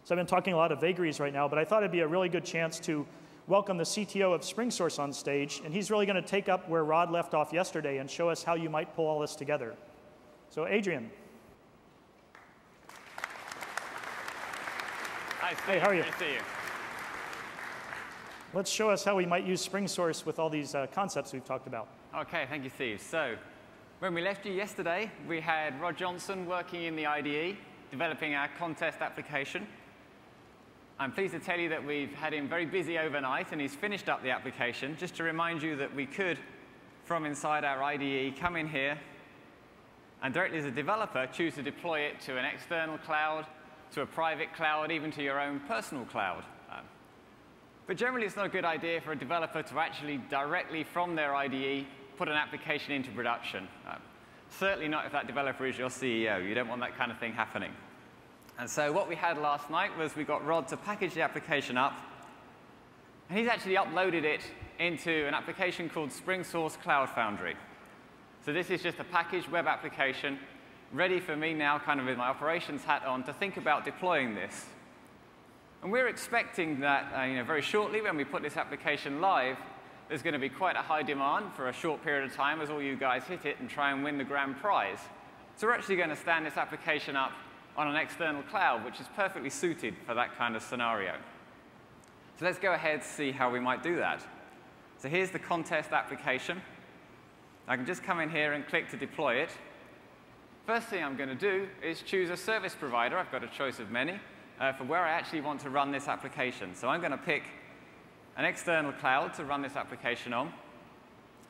So I've been talking a lot of vagaries right now, but I thought it'd be a really good chance to welcome the CTO of SpringSource on stage, and he's really going to take up where Rod left off yesterday and show us how you might pull all this together. So Adrian. Hi, Steve. Hey, how are you? Nice to see you. Let's show us how we might use SpringSource with all these concepts we've talked about. OK, thank you, Steve. So when we left you yesterday, we had Rod Johnson working in the IDE, developing our contest application. I'm pleased to tell you that we've had him very busy overnight, and he's finished up the application. Just to remind you that we could, from inside our IDE, come in here and directly as a developer choose to deploy it to an external cloud, to a private cloud, even to your own personal cloud. But generally, it's not a good idea for a developer to actually directly from their IDE put an application into production. Certainly not if that developer is your CEO. You don't want that kind of thing happening. And so what we had last night was we got Rod to package the application up. And he's actually uploaded it into an application called SpringSource Cloud Foundry. So this is just a packaged web application ready for me now, kind of with my operations hat on, to think about deploying this. And we're expecting that very shortly, when we put this application live, there's going to be quite a high demand for a short period of time as all you guys hit it and try and win the grand prize. So we're actually going to stand this application up on an external cloud, which is perfectly suited for that kind of scenario. So let's go ahead and see how we might do that. So here's the contest application. I can just come in here and click to deploy it. First thing I'm going to do is choose a service provider. I've got a choice of many for where I actually want to run this application. So I'm going to pick an external cloud to run this application on.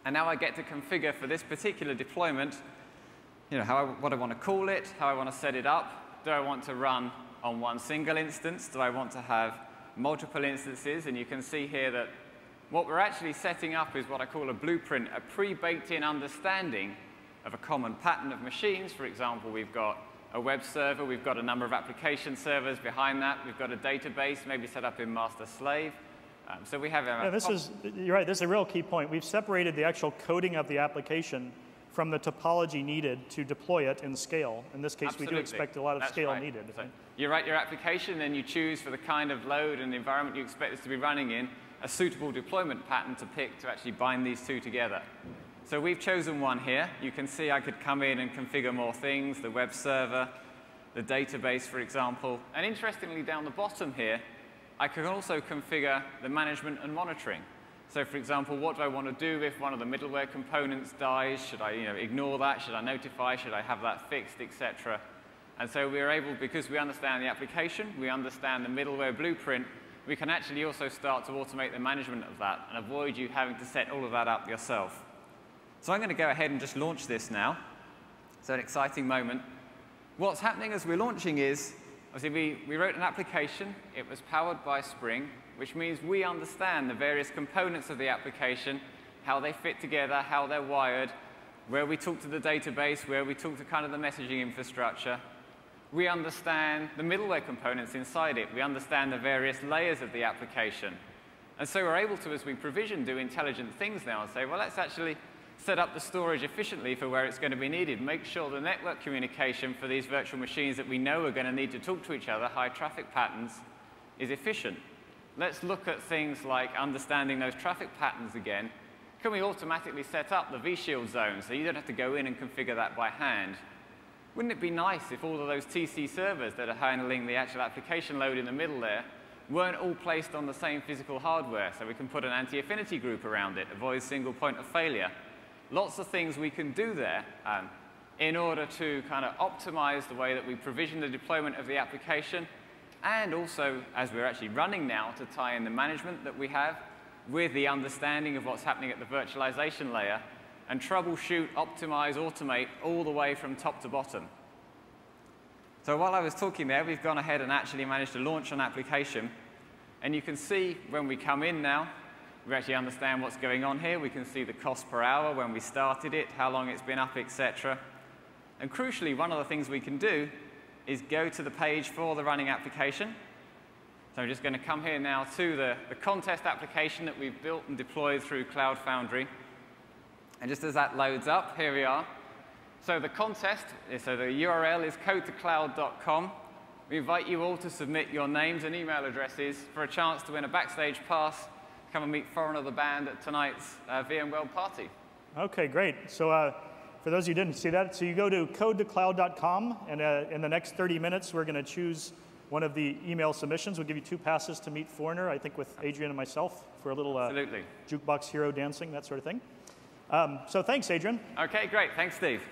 And now I get to configure for this particular deployment what I want to call it, how I want to set it up. Do I want to run on one single instance? Do I want to have multiple instances? And you can see here that what we're actually setting up is what I call a blueprint, a pre-baked-in understanding of a common pattern of machines. For example, we've got a web server. We've got a number of application servers behind that. We've got a database, maybe set up in master-slave. So we have you're right. This is a real key point. We've separated the actual coding of the application from the topology needed to deploy it in scale. In this case, Absolutely. We do expect a lot of scale needed. So you write your application, and you choose for the kind of load and environment you expect this to be running in a suitable deployment pattern to pick to actually bind these two together. So we've chosen one here. You can see I could come in and configure more things, the web server, the database, for example. And interestingly, down the bottom here, I can also configure the management and monitoring. So for example, what do I want to do if one of the middleware components dies? Should I ignore that? Should I notify? Should I have that fixed, etc.? And so we're able, because we understand the application, we understand the middleware blueprint, we can actually also start to automate the management of that and avoid you having to set all of that up yourself. So I'm going to go ahead and just launch this now. So an exciting moment. What's happening as we're launching is, obviously, we wrote an application. It was powered by Spring, which means we understand the various components of the application, how they fit together, how they're wired, where we talk to the database, where we talk to kind of the messaging infrastructure. We understand the middleware components inside it. We understand the various layers of the application. And so we're able to, as we provision, do intelligent things now and say, well, let's actually set up the storage efficiently for where it's going to be needed. Make sure the network communication for these virtual machines that we know are going to need to talk to each other, high traffic patterns, is efficient. Let's look at things like understanding those traffic patterns again. Can we automatically set up the vShield zone so you don't have to go in and configure that by hand? Wouldn't it be nice if all of those TC servers that are handling the actual application load in the middle there weren't all placed on the same physical hardware, so we can put an anti-affinity group around it, avoid single point of failure? Lots of things we can do there in order to kind of optimize the way that we provision the deployment of the application, and also, as we're actually running now, to tie in the management that we have with the understanding of what's happening at the virtualization layer, and troubleshoot, optimize, automate all the way from top to bottom. So while I was talking there, we've gone ahead and actually managed to launch an application. And you can see when we come in now, we actually understand what's going on here. We can see the cost per hour when we started it, how long it's been up, etc. And crucially, one of the things we can do is go to the page for the running application. So I'm just going to come here now to the contest application that we've built and deployed through Cloud Foundry. And just as that loads up, here we are. So the contest, so the URL is code2cloud.com. We invite you all to submit your names and email addresses for a chance to win a backstage pass to come and meet Foreigner the band at tonight's VM World party. Okay, great. So for those of you who didn't see that, so you go to codetocloud.com, and in the next 30 minutes, we're going to choose one of the email submissions. We'll give you 2 passes to meet Foreigner, I think with Adrian and myself, for a little Absolutely. jukebox hero dancing, that sort of thing. So thanks, Adrian. Okay, great. Thanks, Steve.